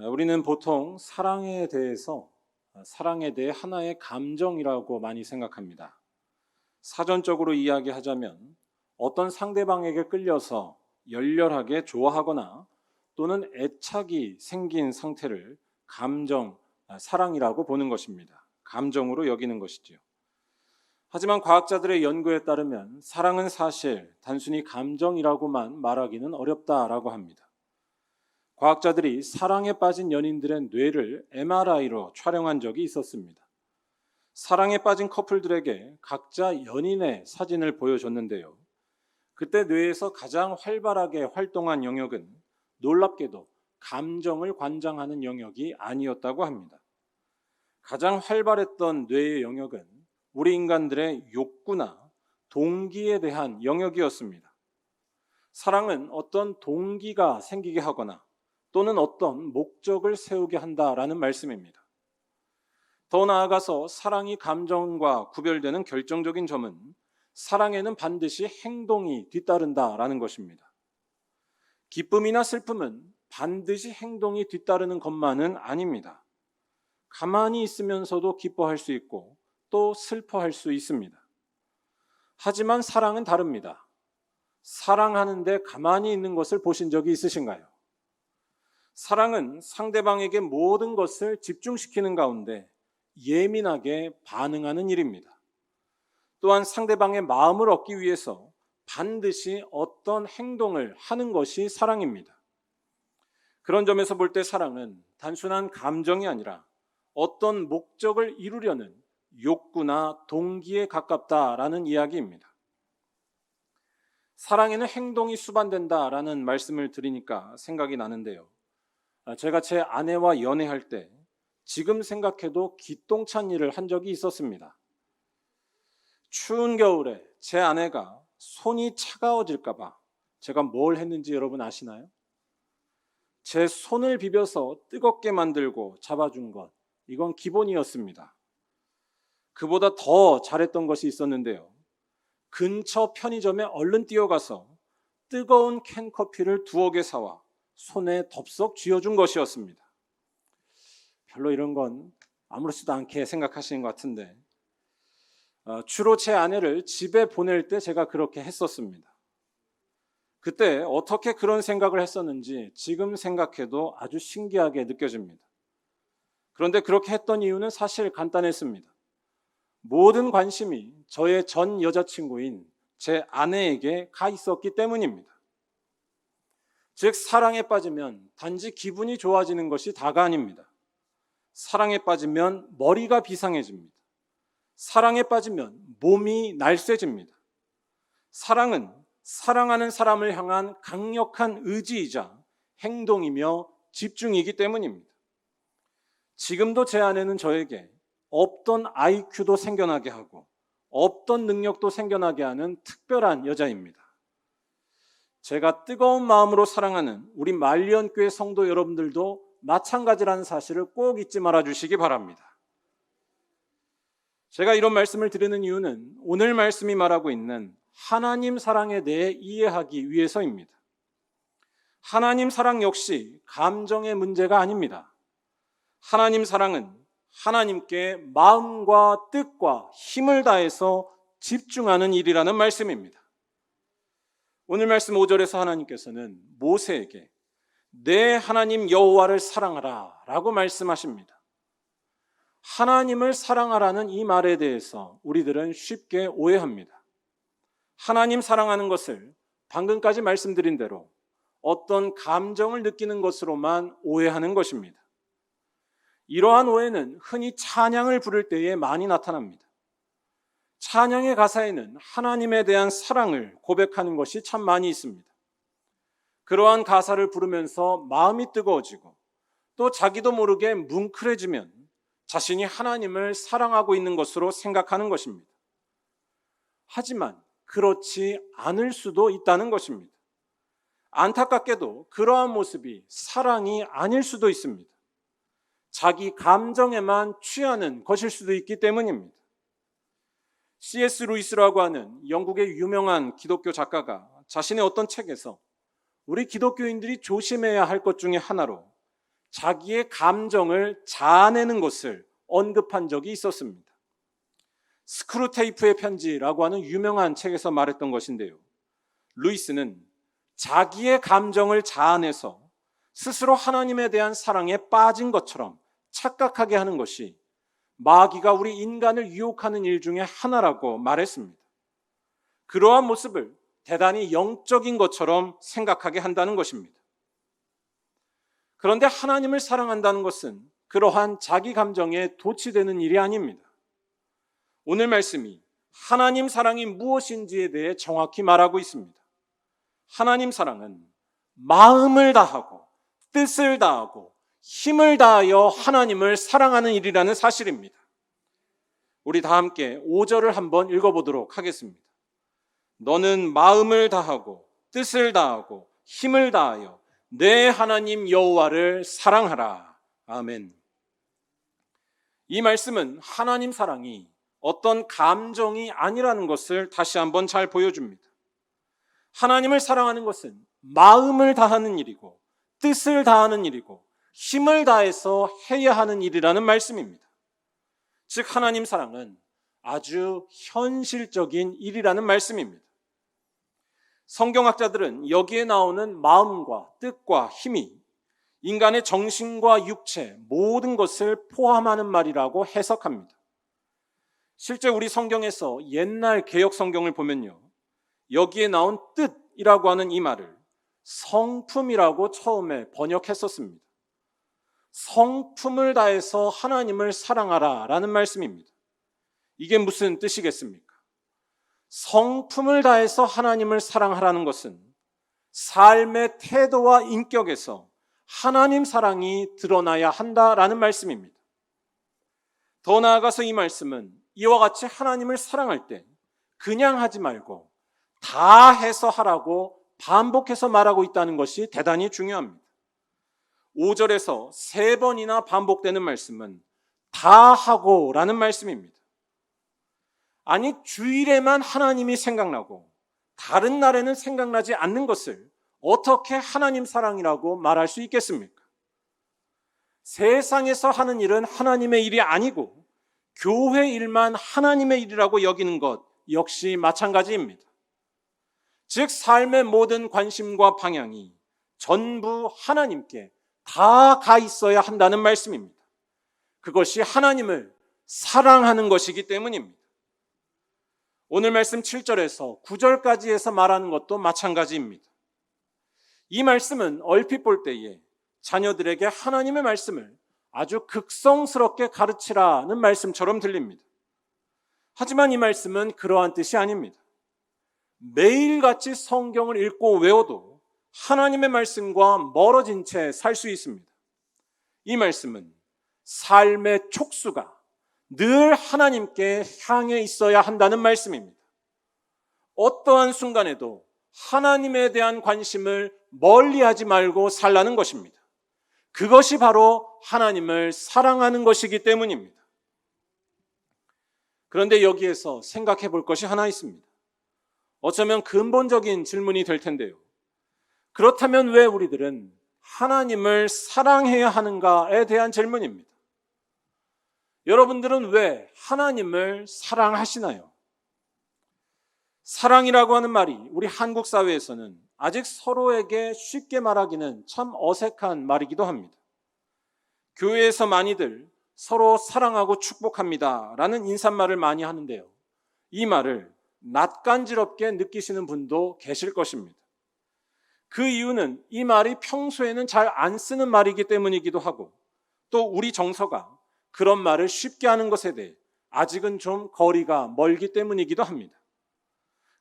우리는 보통 사랑에 대해 하나의 감정이라고 많이 생각합니다. 사전적으로 이야기하자면 어떤 상대방에게 끌려서 열렬하게 좋아하거나 또는 애착이 생긴 상태를 사랑이라고 보는 것입니다. 감정으로 여기는 것이지요. 하지만 과학자들의 연구에 따르면 사랑은 사실 단순히 감정이라고만 말하기는 어렵다라고 합니다. 과학자들이 사랑에 빠진 연인들의 뇌를 MRI로 촬영한 적이 있었습니다. 사랑에 빠진 커플들에게 각자 연인의 사진을 보여줬는데요. 그때 뇌에서 가장 활발하게 활동한 영역은 놀랍게도 감정을 관장하는 영역이 아니었다고 합니다. 가장 활발했던 뇌의 영역은 우리 인간들의 욕구나 동기에 대한 영역이었습니다. 사랑은 어떤 동기가 생기게 하거나 또는 어떤 목적을 세우게 한다라는 말씀입니다. 더 나아가서 사랑이 감정과 구별되는 결정적인 점은 사랑에는 반드시 행동이 뒤따른다라는 것입니다. 기쁨이나 슬픔은 반드시 행동이 뒤따르는 것만은 아닙니다. 가만히 있으면서도 기뻐할 수 있고 또 슬퍼할 수 있습니다. 하지만 사랑은 다릅니다. 사랑하는데 가만히 있는 것을 보신 적이 있으신가요? 사랑은 상대방에게 모든 것을 집중시키는 가운데 예민하게 반응하는 일입니다. 또한 상대방의 마음을 얻기 위해서 반드시 어떤 행동을 하는 것이 사랑입니다. 그런 점에서 볼 때 사랑은 단순한 감정이 아니라 어떤 목적을 이루려는 욕구나 동기에 가깝다라는 이야기입니다. 사랑에는 행동이 수반된다라는 말씀을 드리니까 생각이 나는데요. 제가 제 아내와 연애할 때 지금 생각해도 기똥찬 일을 한 적이 있었습니다. 추운 겨울에 제 아내가 손이 차가워질까 봐 제가 뭘 했는지 여러분 아시나요? 제 손을 비벼서 뜨겁게 만들고 잡아준 것, 이건 기본이었습니다. 그보다 더 잘했던 것이 있었는데요. 근처 편의점에 얼른 뛰어가서 뜨거운 캔커피를 2개 사와 손에 덥석 쥐어준 것이었습니다. 별로 이런 건 아무렇지도 않게 생각하시는 것 같은데 주로 제 아내를 집에 보낼 때 제가 그렇게 했었습니다. 그때 어떻게 그런 생각을 했었는지 지금 생각해도 아주 신기하게 느껴집니다. 그런데 그렇게 했던 이유는 사실 간단했습니다. 모든 관심이 저의 전 여자친구인 제 아내에게 가 있었기 때문입니다. 즉 사랑에 빠지면 단지 기분이 좋아지는 것이 다가 아닙니다. 사랑에 빠지면 머리가 비상해집니다. 사랑에 빠지면 몸이 날쌔집니다. 사랑은 사랑하는 사람을 향한 강력한 의지이자 행동이며 집중이기 때문입니다. 지금도 제 아내는 저에게 없던 IQ도 생겨나게 하고 없던 능력도 생겨나게 하는 특별한 여자입니다. 제가 뜨거운 마음으로 사랑하는 우리 말리언교회 성도 여러분들도 마찬가지라는 사실을 꼭 잊지 말아 주시기 바랍니다. 제가 이런 말씀을 드리는 이유는 오늘 말씀이 말하고 있는 하나님 사랑에 대해 이해하기 위해서입니다. 하나님 사랑 역시 감정의 문제가 아닙니다. 하나님 사랑은 하나님께 마음과 뜻과 힘을 다해서 집중하는 일이라는 말씀입니다. 오늘 말씀 5절에서 하나님께서는 모세에게 내 하나님 여호와를 사랑하라 라고 말씀하십니다. 하나님을 사랑하라는 이 말에 대해서 우리들은 쉽게 오해합니다. 하나님 사랑하는 것을 방금까지 말씀드린 대로 어떤 감정을 느끼는 것으로만 오해하는 것입니다. 이러한 오해는 흔히 찬양을 부를 때에 많이 나타납니다. 찬양의 가사에는 하나님에 대한 사랑을 고백하는 것이 참 많이 있습니다. 그러한 가사를 부르면서 마음이 뜨거워지고 또 자기도 모르게 뭉클해지면 자신이 하나님을 사랑하고 있는 것으로 생각하는 것입니다. 하지만 그렇지 않을 수도 있다는 것입니다. 안타깝게도 그러한 모습이 사랑이 아닐 수도 있습니다. 자기 감정에만 취하는 것일 수도 있기 때문입니다. C.S. 루이스라고 하는 영국의 유명한 기독교 작가가 자신의 어떤 책에서 우리 기독교인들이 조심해야 할 것 중에 하나로 자기의 감정을 자아내는 것을 언급한 적이 있었습니다. 스크루테이프의 편지라고 하는 유명한 책에서 말했던 것인데요. 루이스는 자기의 감정을 자아내서 스스로 하나님에 대한 사랑에 빠진 것처럼 착각하게 하는 것이 마귀가 우리 인간을 유혹하는 일 중에 하나라고 말했습니다. 그러한 모습을 대단히 영적인 것처럼 생각하게 한다는 것입니다. 그런데 하나님을 사랑한다는 것은 그러한 자기 감정에 도취되는 일이 아닙니다. 오늘 말씀이 하나님 사랑이 무엇인지에 대해 정확히 말하고 있습니다. 하나님 사랑은 마음을 다하고 뜻을 다하고 힘을 다하여 하나님을 사랑하는 일이라는 사실입니다. 우리 다 함께 5절을 한번 읽어보도록 하겠습니다. 너는 마음을 다하고 뜻을 다하고 힘을 다하여 내 하나님 여호와를 사랑하라. 아멘. 이 말씀은 하나님 사랑이 어떤 감정이 아니라는 것을 다시 한번 잘 보여줍니다. 하나님을 사랑하는 것은 마음을 다하는 일이고 뜻을 다하는 일이고 힘을 다해서 해야 하는 일이라는 말씀입니다. 즉 하나님 사랑은 아주 현실적인 일이라는 말씀입니다. 성경학자들은 여기에 나오는 마음과 뜻과 힘이 인간의 정신과 육체 모든 것을 포함하는 말이라고 해석합니다. 실제 우리 성경에서 옛날 개역 성경을 보면요, 여기에 나온 뜻이라고 하는 이 말을 성품이라고 처음에 번역했었습니다. 성품을 다해서 하나님을 사랑하라 라는 말씀입니다. 이게 무슨 뜻이겠습니까? 성품을 다해서 하나님을 사랑하라는 것은 삶의 태도와 인격에서 하나님 사랑이 드러나야 한다라는 말씀입니다. 더 나아가서 이 말씀은 이와 같이 하나님을 사랑할 때 그냥 하지 말고 다 해서 하라고 반복해서 말하고 있다는 것이 대단히 중요합니다. 5절에서 3번이나 반복되는 말씀은 다 하고 라는 말씀입니다. 아니 주일에만 하나님이 생각나고 다른 날에는 생각나지 않는 것을 어떻게 하나님 사랑이라고 말할 수 있겠습니까? 세상에서 하는 일은 하나님의 일이 아니고 교회 일만 하나님의 일이라고 여기는 것 역시 마찬가지입니다. 즉 삶의 모든 관심과 방향이 전부 하나님께 다 가 있어야 한다는 말씀입니다. 그것이 하나님을 사랑하는 것이기 때문입니다. 오늘 말씀 7절에서 9절까지 해서 말하는 것도 마찬가지입니다. 이 말씀은 얼핏 볼 때에 자녀들에게 하나님의 말씀을 아주 극성스럽게 가르치라는 말씀처럼 들립니다. 하지만 이 말씀은 그러한 뜻이 아닙니다. 매일같이 성경을 읽고 외워도 하나님의 말씀과 멀어진 채 살 수 있습니다. 이 말씀은 삶의 촉수가 늘 하나님께 향해 있어야 한다는 말씀입니다. 어떠한 순간에도 하나님에 대한 관심을 멀리하지 말고 살라는 것입니다. 그것이 바로 하나님을 사랑하는 것이기 때문입니다. 그런데 여기에서 생각해 볼 것이 하나 있습니다. 어쩌면 근본적인 질문이 될 텐데요. 그렇다면 왜 우리들은 하나님을 사랑해야 하는가에 대한 질문입니다. 여러분들은 왜 하나님을 사랑하시나요? 사랑이라고 하는 말이 우리 한국 사회에서는 아직 서로에게 쉽게 말하기는 참 어색한 말이기도 합니다. 교회에서 많이들 서로 사랑하고 축복합니다 라는 인사말을 많이 하는데요. 이 말을 낯간지럽게 느끼시는 분도 계실 것입니다. 그 이유는 이 말이 평소에는 잘 안 쓰는 말이기 때문이기도 하고 또 우리 정서가 그런 말을 쉽게 하는 것에 대해 아직은 좀 거리가 멀기 때문이기도 합니다.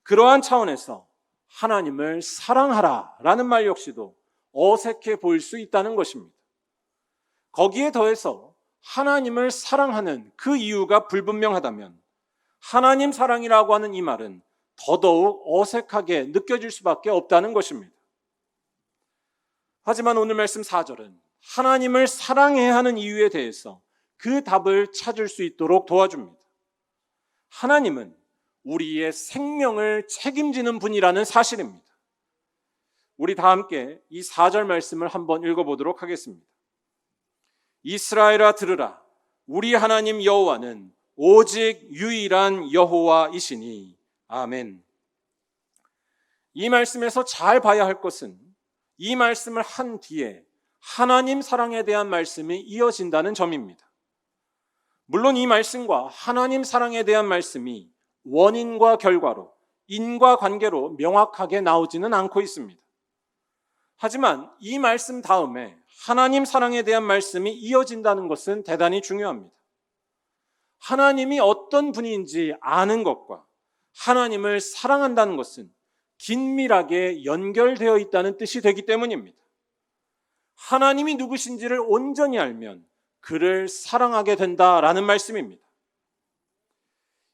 그러한 차원에서 하나님을 사랑하라 라는 말 역시도 어색해 보일 수 있다는 것입니다. 거기에 더해서 하나님을 사랑하는 그 이유가 불분명하다면 하나님 사랑이라고 하는 이 말은 더더욱 어색하게 느껴질 수밖에 없다는 것입니다. 하지만 오늘 말씀 4절은 하나님을 사랑해야 하는 이유에 대해서 그 답을 찾을 수 있도록 도와줍니다. 하나님은 우리의 생명을 책임지는 분이라는 사실입니다. 우리 다 함께 이 4절 말씀을 한번 읽어보도록 하겠습니다. 이스라엘아 들으라. 우리 하나님 여호와는 오직 유일한 여호와이시니. 아멘. 이 말씀에서 잘 봐야 할 것은 이 말씀을 한 뒤에 하나님 사랑에 대한 말씀이 이어진다는 점입니다. 물론 이 말씀과 하나님 사랑에 대한 말씀이 원인과 결과로, 인과관계로 명확하게 나오지는 않고 있습니다. 하지만 이 말씀 다음에 하나님 사랑에 대한 말씀이 이어진다는 것은 대단히 중요합니다. 하나님이 어떤 분인지 아는 것과 하나님을 사랑한다는 것은 긴밀하게 연결되어 있다는 뜻이 되기 때문입니다. 하나님이 누구신지를 온전히 알면 그를 사랑하게 된다라는 말씀입니다.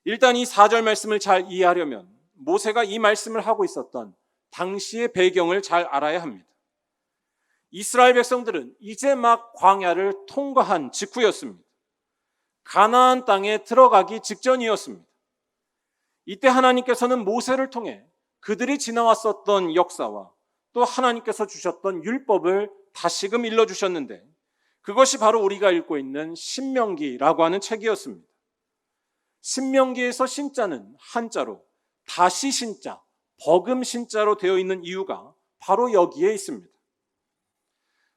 일단 이 4절 말씀을 잘 이해하려면 모세가 이 말씀을 하고 있었던 당시의 배경을 잘 알아야 합니다. 이스라엘 백성들은 이제 막 광야를 통과한 직후였습니다. 가나안 땅에 들어가기 직전이었습니다. 이때 하나님께서는 모세를 통해 그들이 지나왔었던 역사와 또 하나님께서 주셨던 율법을 다시금 일러주셨는데 그것이 바로 우리가 읽고 있는 신명기라고 하는 책이었습니다. 신명기에서 신자는 한자로 다시 신자, 버금 신자로 되어 있는 이유가 바로 여기에 있습니다.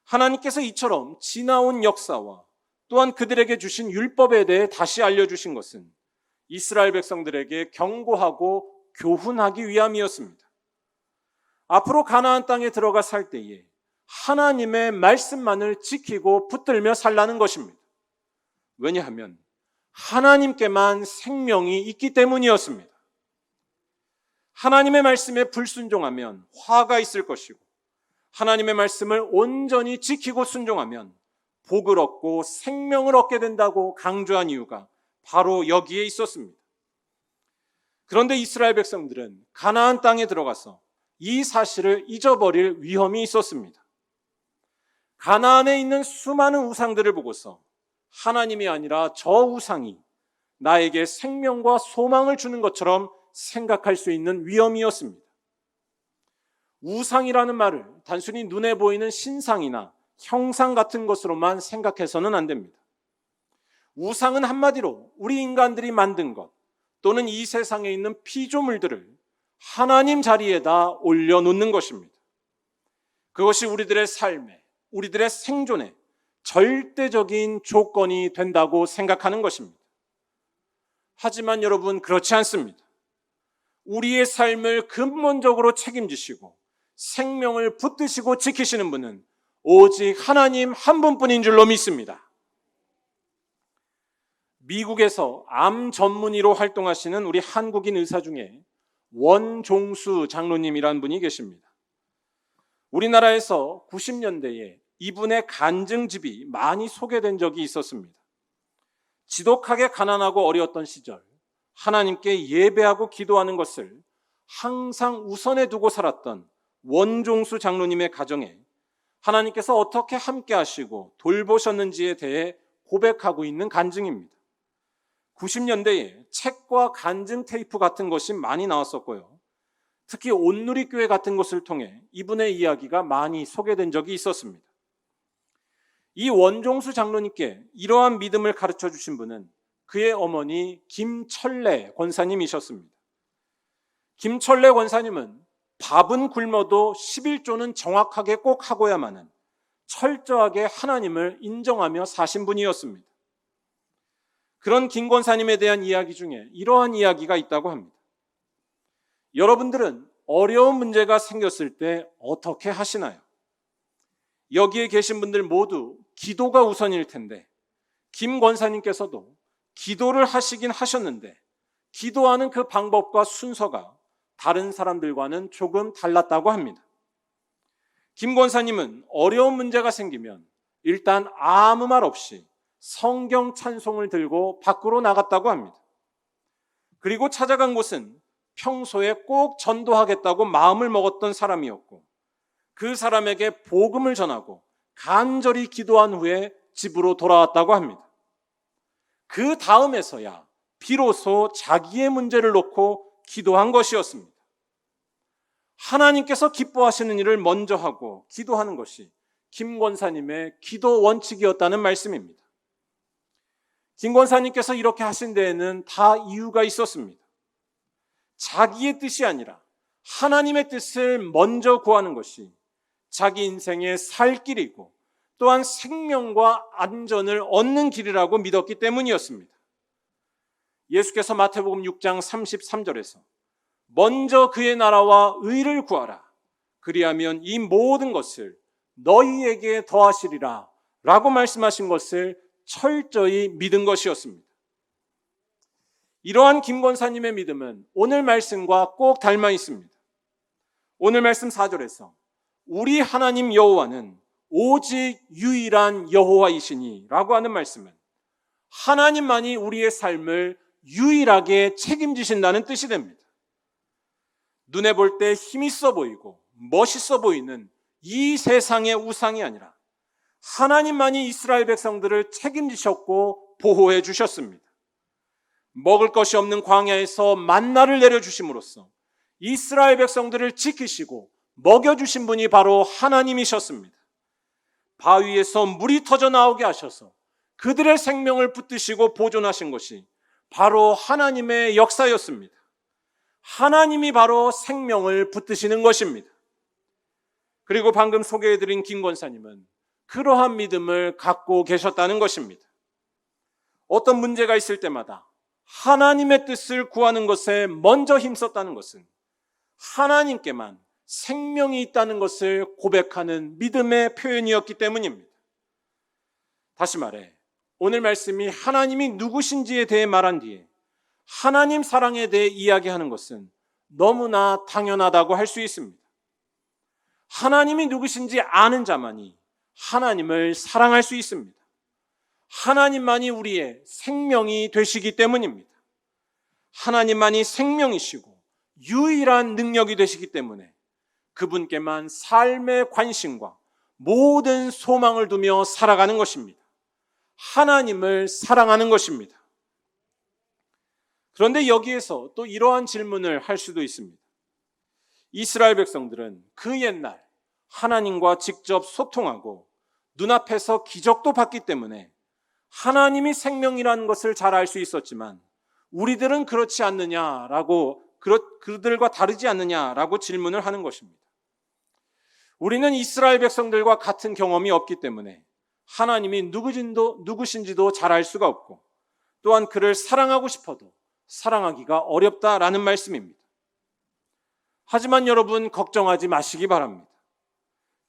하나님께서 이처럼 지나온 역사와 또한 그들에게 주신 율법에 대해 다시 알려주신 것은 이스라엘 백성들에게 경고하고 교훈하기 위함이었습니다. 앞으로 가나안 땅에 들어가 살 때에 하나님의 말씀만을 지키고 붙들며 살라는 것입니다. 왜냐하면 하나님께만 생명이 있기 때문이었습니다. 하나님의 말씀에 불순종하면 화가 있을 것이고 하나님의 말씀을 온전히 지키고 순종하면 복을 얻고 생명을 얻게 된다고 강조한 이유가 바로 여기에 있었습니다. 그런데 이스라엘 백성들은 가나안 땅에 들어가서 이 사실을 잊어버릴 위험이 있었습니다. 가나안에 있는 수많은 우상들을 보고서 하나님이 아니라 저 우상이 나에게 생명과 소망을 주는 것처럼 생각할 수 있는 위험이었습니다. 우상이라는 말을 단순히 눈에 보이는 신상이나 형상 같은 것으로만 생각해서는 안 됩니다. 우상은 한마디로 우리 인간들이 만든 것 또는 이 세상에 있는 피조물들을 하나님 자리에다 올려놓는 것입니다. 그것이 우리들의 삶에, 우리들의 생존에 절대적인 조건이 된다고 생각하는 것입니다. 하지만 여러분, 그렇지 않습니다. 우리의 삶을 근본적으로 책임지시고 생명을 붙드시고 지키시는 분은 오직 하나님 한 분뿐인 줄로 믿습니다. 미국에서 암 전문의로 활동하시는 우리 한국인 의사 중에 원종수 장로님이라는 분이 계십니다. 우리나라에서 90년대에 이분의 간증집이 많이 소개된 적이 있었습니다. 지독하게 가난하고 어려웠던 시절 하나님께 예배하고 기도하는 것을 항상 우선에 두고 살았던 원종수 장로님의 가정에 하나님께서 어떻게 함께 하시고 돌보셨는지에 대해 고백하고 있는 간증입니다. 90년대에 책과 간증 테이프 같은 것이 많이 나왔었고요. 특히 온누리교회 같은 것을 통해 이분의 이야기가 많이 소개된 적이 있었습니다. 이 원종수 장로님께 이러한 믿음을 가르쳐 주신 분은 그의 어머니 김철래 권사님이셨습니다. 김철래 권사님은 밥은 굶어도 11조는 정확하게 꼭 하고야만은 철저하게 하나님을 인정하며 사신 분이었습니다. 그런 김 권사님에 대한 이야기 중에 이러한 이야기가 있다고 합니다. 여러분들은 어려운 문제가 생겼을 때 어떻게 하시나요? 여기에 계신 분들 모두 기도가 우선일 텐데 김 권사님께서도 기도를 하시긴 하셨는데 기도하는 그 방법과 순서가 다른 사람들과는 조금 달랐다고 합니다. 김 권사님은 어려운 문제가 생기면 일단 아무 말 없이 성경 찬송을 들고 밖으로 나갔다고 합니다. 그리고 찾아간 곳은 평소에 꼭 전도하겠다고 마음을 먹었던 사람이었고 그 사람에게 복음을 전하고 간절히 기도한 후에 집으로 돌아왔다고 합니다. 그 다음에서야 비로소 자기의 문제를 놓고 기도한 것이었습니다. 하나님께서 기뻐하시는 일을 먼저 하고 기도하는 것이 김 권사님의 기도 원칙이었다는 말씀입니다. 김 권사님께서 이렇게 하신 데에는 다 이유가 있었습니다. 자기의 뜻이 아니라 하나님의 뜻을 먼저 구하는 것이 자기 인생의 살 길이고 또한 생명과 안전을 얻는 길이라고 믿었기 때문이었습니다. 예수께서 마태복음 6장 33절에서 먼저 그의 나라와 의를 구하라. 그리하면 이 모든 것을 너희에게 더하시리라 라고 말씀하신 것을 철저히 믿은 것이었습니다. 이러한 김 권사님의 믿음은 오늘 말씀과 꼭 닮아 있습니다. 오늘 말씀 4절에서 우리 하나님 여호와는 오직 유일한 여호와이시니 라고 하는 말씀은 하나님만이 우리의 삶을 유일하게 책임지신다는 뜻이 됩니다. 눈에 볼 때 힘있어 보이고 멋있어 보이는 이 세상의 우상이 아니라 하나님만이 이스라엘 백성들을 책임지셨고 보호해 주셨습니다. 먹을 것이 없는 광야에서 만나를 내려주심으로써 이스라엘 백성들을 지키시고 먹여주신 분이 바로 하나님이셨습니다. 바위에서 물이 터져 나오게 하셔서 그들의 생명을 붙드시고 보존하신 것이 바로 하나님의 역사였습니다. 하나님이 바로 생명을 붙드시는 것입니다. 그리고 방금 소개해드린 김 권사님은 그러한 믿음을 갖고 계셨다는 것입니다. 어떤 문제가 있을 때마다 하나님의 뜻을 구하는 것에 먼저 힘썼다는 것은 하나님께만 생명이 있다는 것을 고백하는 믿음의 표현이었기 때문입니다. 다시 말해 오늘 말씀이 하나님이 누구신지에 대해 말한 뒤에 하나님 사랑에 대해 이야기하는 것은 너무나 당연하다고 할 수 있습니다. 하나님이 누구신지 아는 자만이 하나님을 사랑할 수 있습니다. 하나님만이 우리의 생명이 되시기 때문입니다. 하나님만이 생명이시고 유일한 능력이 되시기 때문에 그분께만 삶의 관심과 모든 소망을 두며 살아가는 것입니다. 하나님을 사랑하는 것입니다. 그런데 여기에서 또 이러한 질문을 할 수도 있습니다. 이스라엘 백성들은 그 옛날 하나님과 직접 소통하고 눈앞에서 기적도 봤기 때문에 하나님이 생명이라는 것을 잘 알 수 있었지만 우리들은 그렇지 않느냐라고 그들과 다르지 않느냐라고 질문을 하는 것입니다. 우리는 이스라엘 백성들과 같은 경험이 없기 때문에 하나님이 누구신지도 잘 알 수가 없고 또한 그를 사랑하고 싶어도 사랑하기가 어렵다라는 말씀입니다. 하지만 여러분 걱정하지 마시기 바랍니다.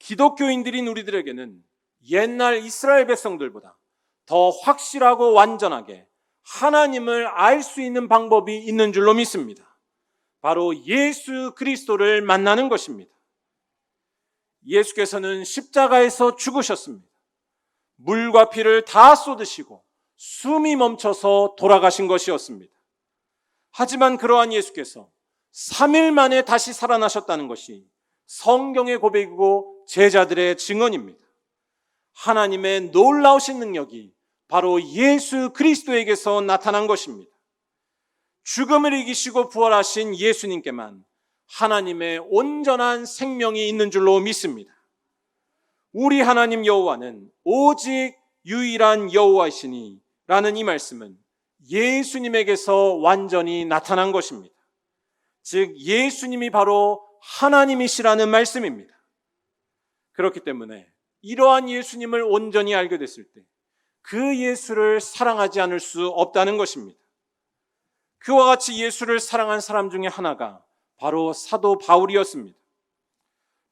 기독교인들인 우리들에게는 옛날 이스라엘 백성들보다 더 확실하고 완전하게 하나님을 알 수 있는 방법이 있는 줄로 믿습니다. 바로 예수 그리스도를 만나는 것입니다. 예수께서는 십자가에서 죽으셨습니다. 물과 피를 다 쏟으시고 숨이 멈춰서 돌아가신 것이었습니다. 하지만 그러한 예수께서 3일 만에 다시 살아나셨다는 것이 성경의 고백이고 제자들의 증언입니다. 하나님의 놀라우신 능력이 바로 예수 그리스도에게서 나타난 것입니다. 죽음을 이기시고 부활하신 예수님께만 하나님의 온전한 생명이 있는 줄로 믿습니다. 우리 하나님 여호와는 오직 유일한 여호와이시니 라는 이 말씀은 예수님에게서 완전히 나타난 것입니다. 즉 예수님이 바로 하나님이시라는 말씀입니다. 그렇기 때문에 이러한 예수님을 온전히 알게 됐을 때 그 예수를 사랑하지 않을 수 없다는 것입니다. 그와 같이 예수를 사랑한 사람 중에 하나가 바로 사도 바울이었습니다.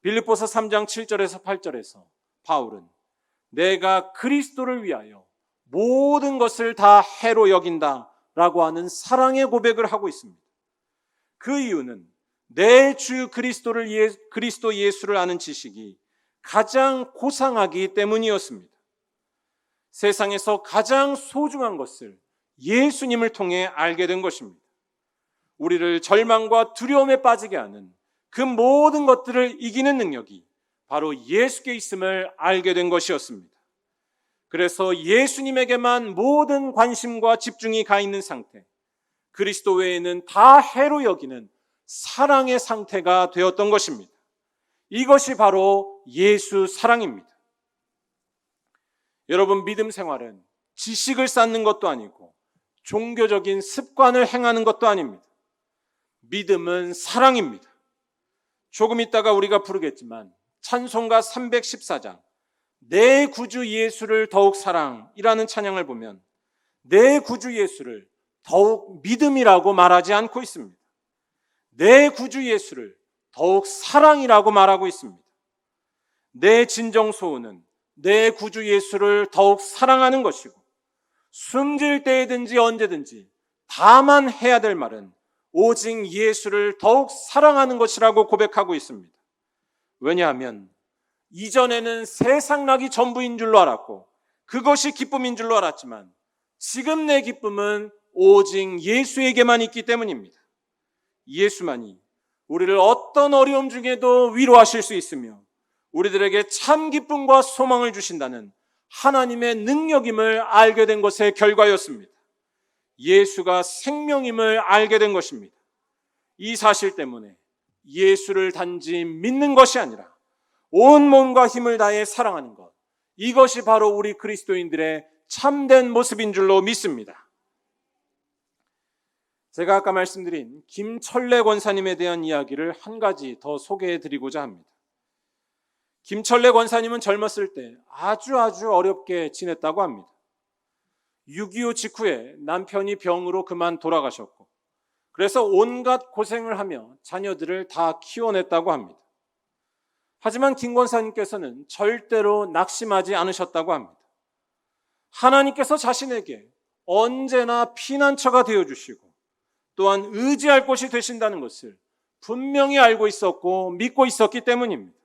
빌립보서 3장 7절에서 8절에서 바울은 내가 그리스도를 위하여 모든 것을 다 해로 여긴다라고 하는 사랑의 고백을 하고 있습니다. 그 이유는 내 주 그리스도 예수를 아는 지식이 가장 고상하기 때문이었습니다. 세상에서 가장 소중한 것을 예수님을 통해 알게 된 것입니다. 우리를 절망과 두려움에 빠지게 하는 그 모든 것들을 이기는 능력이 바로 예수께 있음을 알게 된 것이었습니다. 그래서 예수님에게만 모든 관심과 집중이 가 있는 상태, 그리스도 외에는 다 해로 여기는 사랑의 상태가 되었던 것입니다. 이것이 바로 예수 사랑입니다. 여러분, 믿음 생활은 지식을 쌓는 것도 아니고 종교적인 습관을 행하는 것도 아닙니다. 믿음은 사랑입니다. 조금 있다가 우리가 부르겠지만 찬송가 314장 내 구주 예수를 더욱 사랑이라는 찬양을 보면 내 구주 예수를 더욱 믿음이라고 말하지 않고 있습니다. 내 구주 예수를 더욱 사랑이라고 말하고 있습니다. 내 진정 소원은 내 구주 예수를 더욱 사랑하는 것이고 숨질 때든지 언제든지 다만 해야 될 말은 오직 예수를 더욱 사랑하는 것이라고 고백하고 있습니다. 왜냐하면 이전에는 세상 낙이 전부인 줄로 알았고 그것이 기쁨인 줄로 알았지만 지금 내 기쁨은 오직 예수에게만 있기 때문입니다. 예수만이 우리를 어떤 어려움 중에도 위로하실 수 있으며 우리들에게 참 기쁨과 소망을 주신다는 하나님의 능력임을 알게 된 것의 결과였습니다. 예수가 생명임을 알게 된 것입니다. 이 사실 때문에 예수를 단지 믿는 것이 아니라 온 몸과 힘을 다해 사랑하는 것, 이것이 바로 우리 그리스도인들의 참된 모습인 줄로 믿습니다. 제가 아까 말씀드린 김철래 권사님에 대한 이야기를 한 가지 더 소개해 드리고자 합니다. 김철래 권사님은 젊었을 때 아주 어렵게 지냈다고 합니다. 6.25 직후에 남편이 병으로 그만 돌아가셨고 그래서 온갖 고생을 하며 자녀들을 다 키워냈다고 합니다. 하지만 김 권사님께서는 절대로 낙심하지 않으셨다고 합니다. 하나님께서 자신에게 언제나 피난처가 되어주시고 또한 의지할 곳이 되신다는 것을 분명히 알고 있었고 믿고 있었기 때문입니다.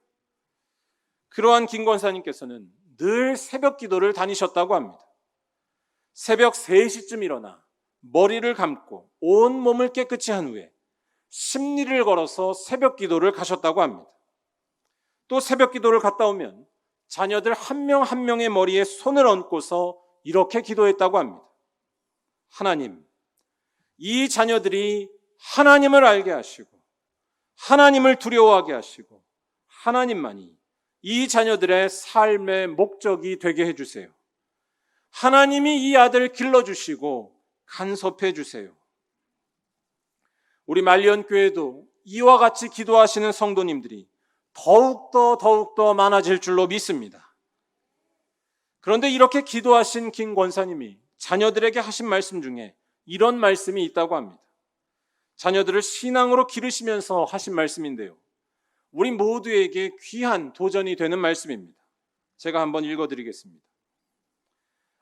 그러한 김 권사님께서는 늘 새벽 기도를 다니셨다고 합니다. 새벽 3시쯤 일어나 머리를 감고 온 몸을 깨끗이 한 후에 십리를 걸어서 새벽 기도를 가셨다고 합니다. 또 새벽 기도를 갔다 오면 자녀들 한 명 한 명의 머리에 손을 얹고서 이렇게 기도했다고 합니다. 하나님, 이 자녀들이 하나님을 알게 하시고 하나님을 두려워하게 하시고 하나님만이 이 자녀들의 삶의 목적이 되게 해주세요. 하나님이 이 아들 길러주시고 간섭해 주세요. 우리 말리언교회도 이와 같이 기도하시는 성도님들이 더욱더 많아질 줄로 믿습니다. 그런데 이렇게 기도하신 김 권사님이 자녀들에게 하신 말씀 중에 이런 말씀이 있다고 합니다. 자녀들을 신앙으로 기르시면서 하신 말씀인데요. 우리 모두에게 귀한 도전이 되는 말씀입니다. 제가 한번 읽어드리겠습니다.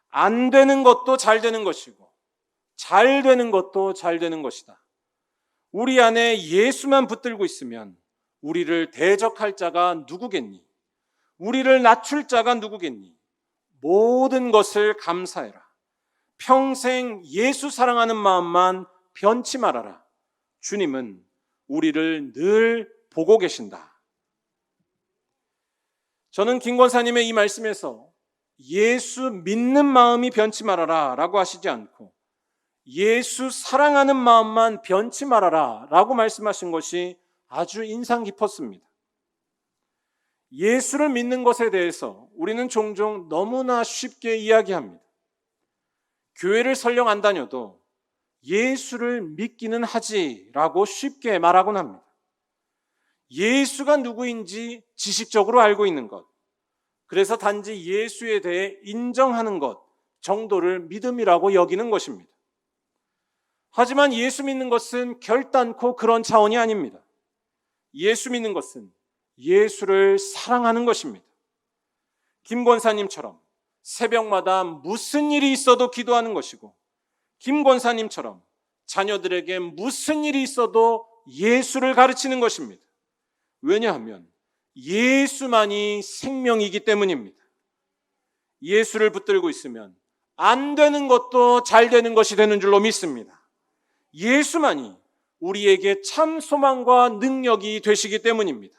안 되는 것도 잘 되는 것이고 잘 되는 것도 잘 되는 것이다. 우리 안에 예수만 붙들고 있으면 우리를 대적할 자가 누구겠니? 우리를 낮출 자가 누구겠니? 모든 것을 감사해라. 평생 예수 사랑하는 마음만 변치 말아라. 주님은 우리를 늘 보고 계신다. 저는 김 권사님의 이 말씀에서 예수 믿는 마음이 변치 말아라 라고 하시지 않고 예수 사랑하는 마음만 변치 말아라 라고 말씀하신 것이 아주 인상 깊었습니다. 예수를 믿는 것에 대해서 우리는 종종 너무나 쉽게 이야기합니다. 교회를 설령 안 다녀도 예수를 믿기는 하지라고 쉽게 말하곤 합니다. 예수가 누구인지 지식적으로 알고 있는 것, 그래서 단지 예수에 대해 인정하는 것 정도를 믿음이라고 여기는 것입니다. 하지만 예수 믿는 것은 결단코 그런 차원이 아닙니다. 예수 믿는 것은 예수를 사랑하는 것입니다. 김 권사님처럼 새벽마다 무슨 일이 있어도 기도하는 것이고 김 권사님처럼 자녀들에게 무슨 일이 있어도 예수를 가르치는 것입니다. 왜냐하면 예수만이 생명이기 때문입니다. 예수를 붙들고 있으면 안 되는 것도 잘 되는 것이 되는 줄로 믿습니다. 예수만이 우리에게 참 소망과 능력이 되시기 때문입니다.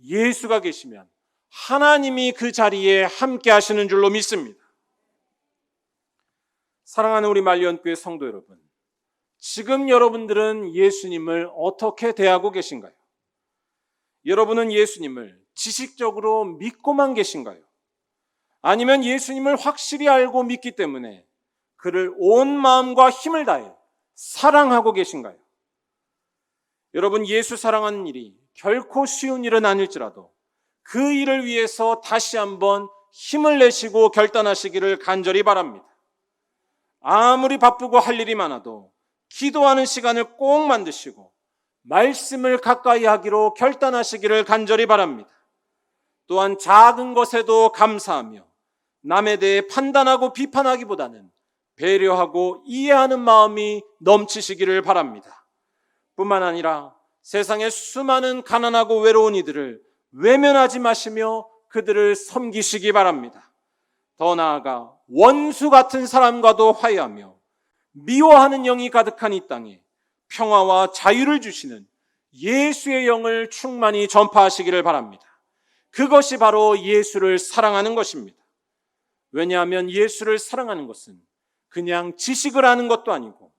예수가 계시면 하나님이 그 자리에 함께 하시는 줄로 믿습니다. 사랑하는 우리 말리언교회 성도 여러분, 지금 여러분들은 예수님을 어떻게 대하고 계신가요? 여러분은 예수님을 지식적으로 믿고만 계신가요? 아니면 예수님을 확실히 알고 믿기 때문에 그를 온 마음과 힘을 다해 사랑하고 계신가요? 여러분, 예수 사랑하는 일이 결코 쉬운 일은 아닐지라도 그 일을 위해서 다시 한번 힘을 내시고 결단하시기를 간절히 바랍니다. 아무리 바쁘고 할 일이 많아도 기도하는 시간을 꼭 만드시고 말씀을 가까이 하기로 결단하시기를 간절히 바랍니다. 또한 작은 것에도 감사하며 남에 대해 판단하고 비판하기보다는 배려하고 이해하는 마음이 넘치시기를 바랍니다. 뿐만 아니라 세상의 수많은 가난하고 외로운 이들을 외면하지 마시며 그들을 섬기시기 바랍니다. 더 나아가 원수 같은 사람과도 화해하며 미워하는 영이 가득한 이 땅에 평화와 자유를 주시는 예수의 영을 충만히 전파하시기를 바랍니다. 그것이 바로 예수를 사랑하는 것입니다. 왜냐하면 예수를 사랑하는 것은 그냥 지식을 아는 것도 아니고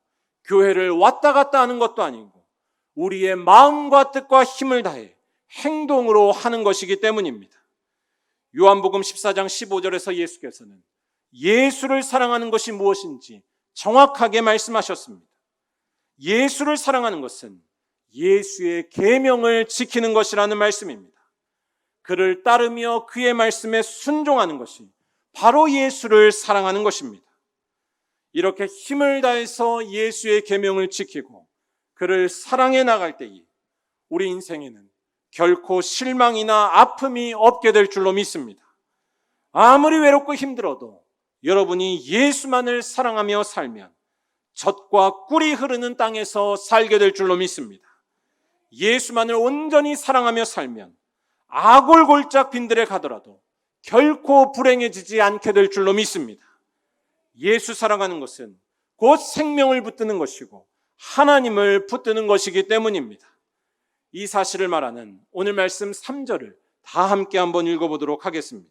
교회를 왔다 갔다 하는 것도 아니고 우리의 마음과 뜻과 힘을 다해 행동으로 하는 것이기 때문입니다. 요한복음 14장 15절에서 예수께서는 예수를 사랑하는 것이 무엇인지 정확하게 말씀하셨습니다. 예수를 사랑하는 것은 예수의 계명을 지키는 것이라는 말씀입니다. 그를 따르며 그의 말씀에 순종하는 것이 바로 예수를 사랑하는 것입니다. 이렇게 힘을 다해서 예수의 계명을 지키고 그를 사랑해 나갈 때에 우리 인생에는 결코 실망이나 아픔이 없게 될 줄로 믿습니다. 아무리 외롭고 힘들어도 여러분이 예수만을 사랑하며 살면 젖과 꿀이 흐르는 땅에서 살게 될 줄로 믿습니다. 예수만을 온전히 사랑하며 살면 아골골짝 빈들에 가더라도 결코 불행해지지 않게 될 줄로 믿습니다. 예수 사랑하는 것은 곧 생명을 붙드는 것이고 하나님을 붙드는 것이기 때문입니다. 이 사실을 말하는 오늘 말씀 3절을 다 함께 한번 읽어보도록 하겠습니다.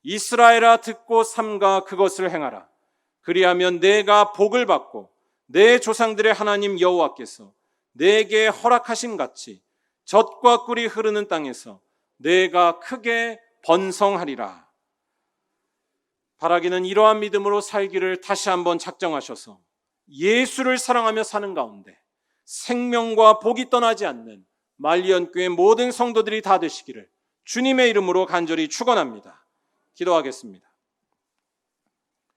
이스라엘아 듣고 삼가 그것을 행하라. 그리하면 내가 복을 받고 내 조상들의 하나님 여호와께서 내게 허락하신 같이 젖과 꿀이 흐르는 땅에서 내가 크게 번성하리라. 바라기는 이러한 믿음으로 살기를 다시 한번 작정하셔서 예수를 사랑하며 사는 가운데 생명과 복이 떠나지 않는 말리언교회 모든 성도들이 다 되시기를 주님의 이름으로 간절히 축원합니다. 기도하겠습니다.